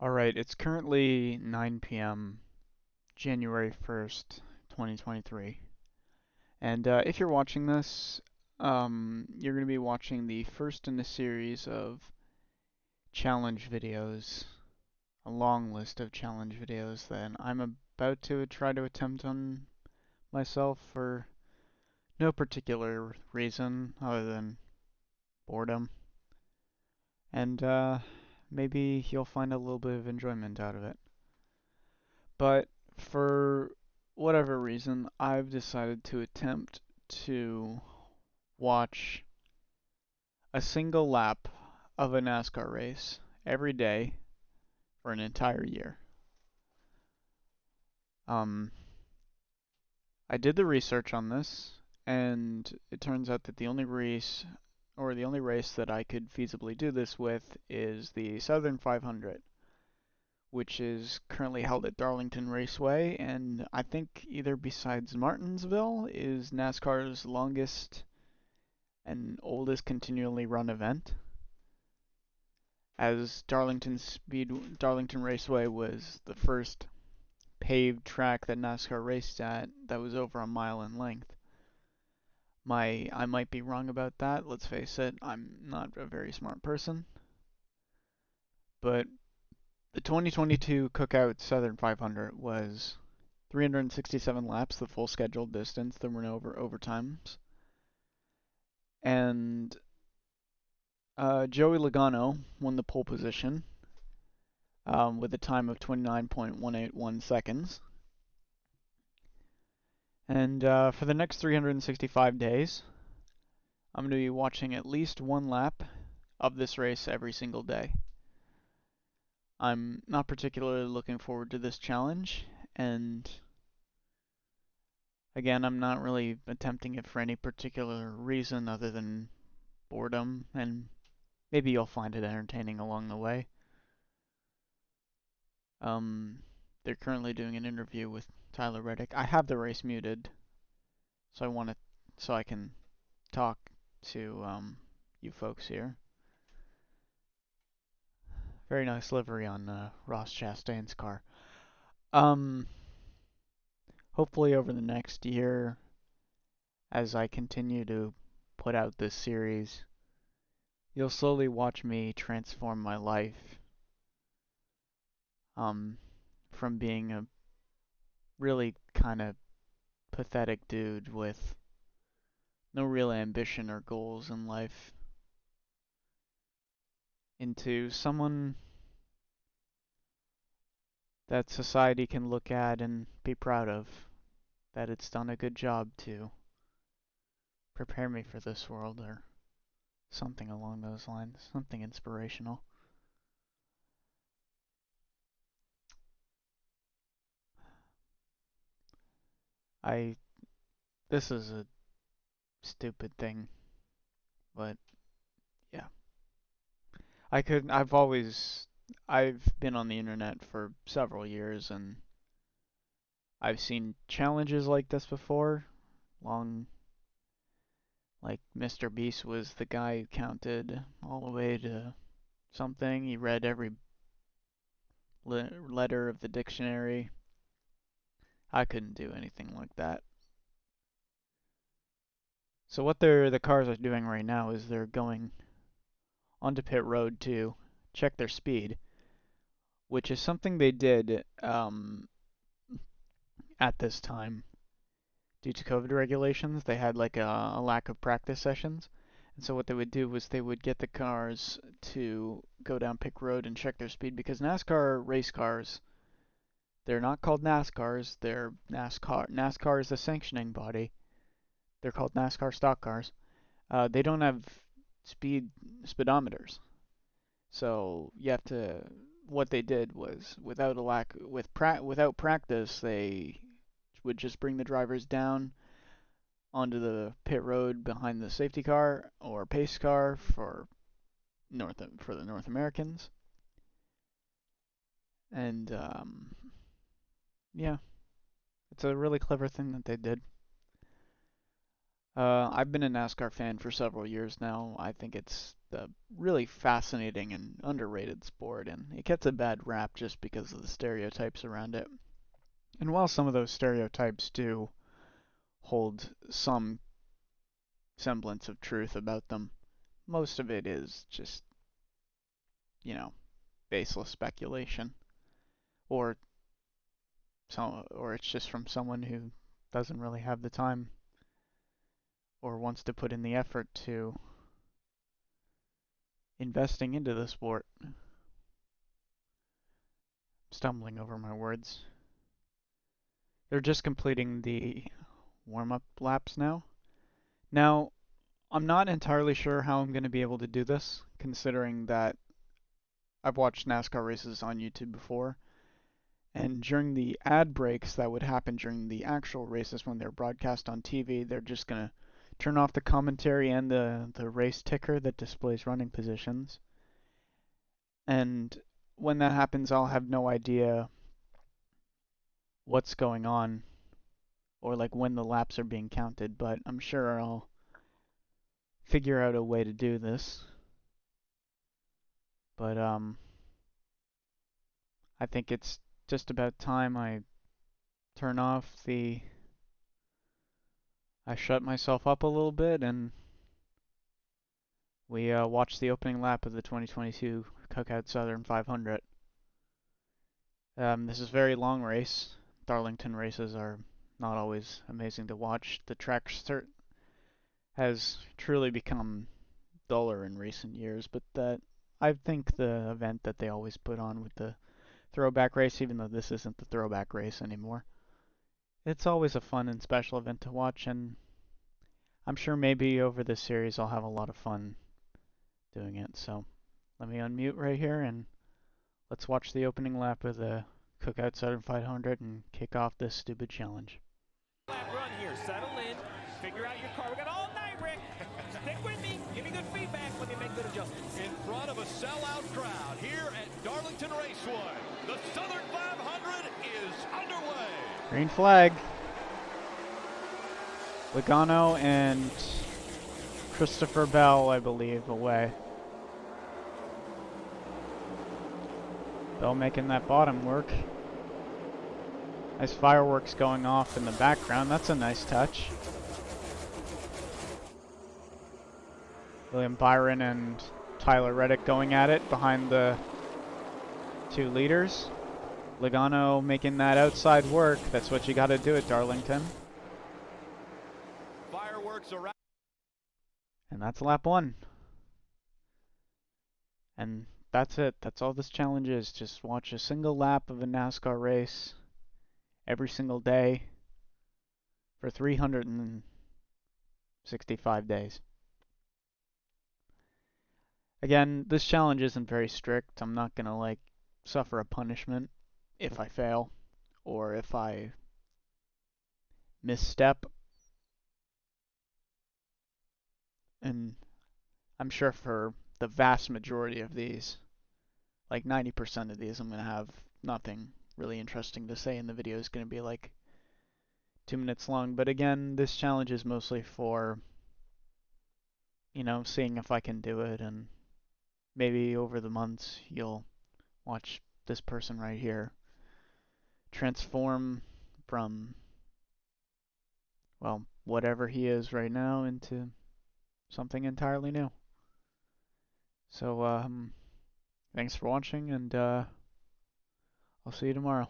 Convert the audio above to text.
Alright, it's currently 9 p.m., January 1st, 2023. And if you're watching this, you're going to be watching the first in a series of challenge videos, a long list of challenge videos that I'm about to try to attempt on myself for no particular reason other than boredom. And maybe you'll find a little bit of enjoyment out of it. But for whatever reason, I've decided to attempt to watch a single lap of a NASCAR race every day for an entire year. Um, I did the research on this, and it turns out that the only race that I could feasibly do this with is the Southern 500, which is currently held at Darlington Raceway, and I think either besides Martinsville is NASCAR's longest and oldest continually run event, as Darlington Raceway was the first paved track that NASCAR raced at that was over a mile in length. I might be wrong about that, let's face it, I'm not a very smart person, but the 2022 Cookout Southern 500 was 367 laps, the full scheduled distance. There were no overtimes. And Joey Logano won the pole position with a time of 29.181 seconds. And for the next 365 days, I'm going to be watching at least one lap of this race every single day. I'm not particularly looking forward to this challenge, and again, I'm not really attempting it for any particular reason other than boredom, and maybe you'll find it entertaining along the way. Um, they're currently doing an interview with Tyler Reddick. I have the race muted, so I can talk to you folks here. Very nice livery on Ross Chastain's car. Um, Hopefully over the next year, as I continue to put out this series, you'll slowly watch me transform my life um, from being a really kind of pathetic dude with no real ambition or goals in life into someone that society can look at and be proud of, that it's done a good job to prepare me for this world, or something along those lines, something inspirational. I This is a stupid thing, but yeah. I've been on the internet for several years, and I've seen challenges like this before. Long Like Mr. Beast was the guy who counted all the way to something. He read every letter of the dictionary. I couldn't do anything like that. So what the cars are doing right now is they're going onto pit road to check their speed, which is something they did at this time due to COVID regulations. They had like a lack of practice sessions. And so what they would do was they would get the cars to go down pit road and check their speed, because NASCAR race cars, they're not called NASCARs, they're NASCAR. NASCAR is the sanctioning body. They're called NASCAR stock cars. They don't have speedometers. So you have to. What they did was, without practice, they would just bring the drivers down onto the pit road behind the safety car or pace car for the North Americans, and yeah, it's a really clever thing that they did. I've been a NASCAR fan for several years now. I think it's a really fascinating and underrated sport, and it gets a bad rap just because of the stereotypes around it. And while some of those stereotypes do hold some semblance of truth about them, most of it is just, you know, baseless speculation, or or it's just from someone who doesn't really have the time or wants to put in the effort to investing into the sport. Stumbling over my words. They're just completing the warm-up laps now. Now, I'm not entirely sure how I'm going to be able to do this, considering that I've watched NASCAR races on YouTube before, and during the ad breaks that would happen during the actual races when they're broadcast on TV, they're just going to turn off the commentary and the race ticker that displays running positions. And when that happens, I'll have no idea what's going on or like when the laps are being counted, but I'm sure I'll figure out a way to do this. But I think it's just about time turn off the I shut myself up a little bit and we watch the opening lap of the 2022 Cookout Southern 500. This is a very long race. Darlington races are not always amazing to watch. The track has truly become duller in recent years, but that I think the event that they always put on with the throwback race, even though this isn't the throwback race anymore, it's always a fun and special event to watch, and I'm sure maybe over this series I'll have a lot of fun doing it. So let me unmute right here and let's watch the opening lap of the Cookout Southern 500 and kick off this stupid challenge. Lap run here, settle in, figure out your car. We got all night, Rick. Stick with me, give me good feedback when you make good adjustments. In front of a sellout crowd here at Darlington Raceway, the Southern 500 is underway. Green flag. Logano and Christopher Bell, I believe, away. Bell making that bottom work. Nice fireworks going off in the background. That's a nice touch. William Byron and Tyler Reddick going at it behind the two leaders. Logano making that outside work. That's what you got to do at Darlington. Fireworks around. And that's lap one. And that's it. That's all this challenge is. Just watch a single lap of a NASCAR race every single day for 365 days. Again, this challenge isn't very strict. I'm not going to like suffer a punishment if I fail or if I misstep. And I'm sure for the vast majority of these, like 90% of these, I'm going to have nothing really interesting to say, and the video is going to be like 2 minutes long. But again, this challenge is mostly for, seeing if I can do it, and maybe over the months you'll watch this person right here transform from, well, whatever he is right now into something entirely new. So, thanks for watching, and I'll see you tomorrow.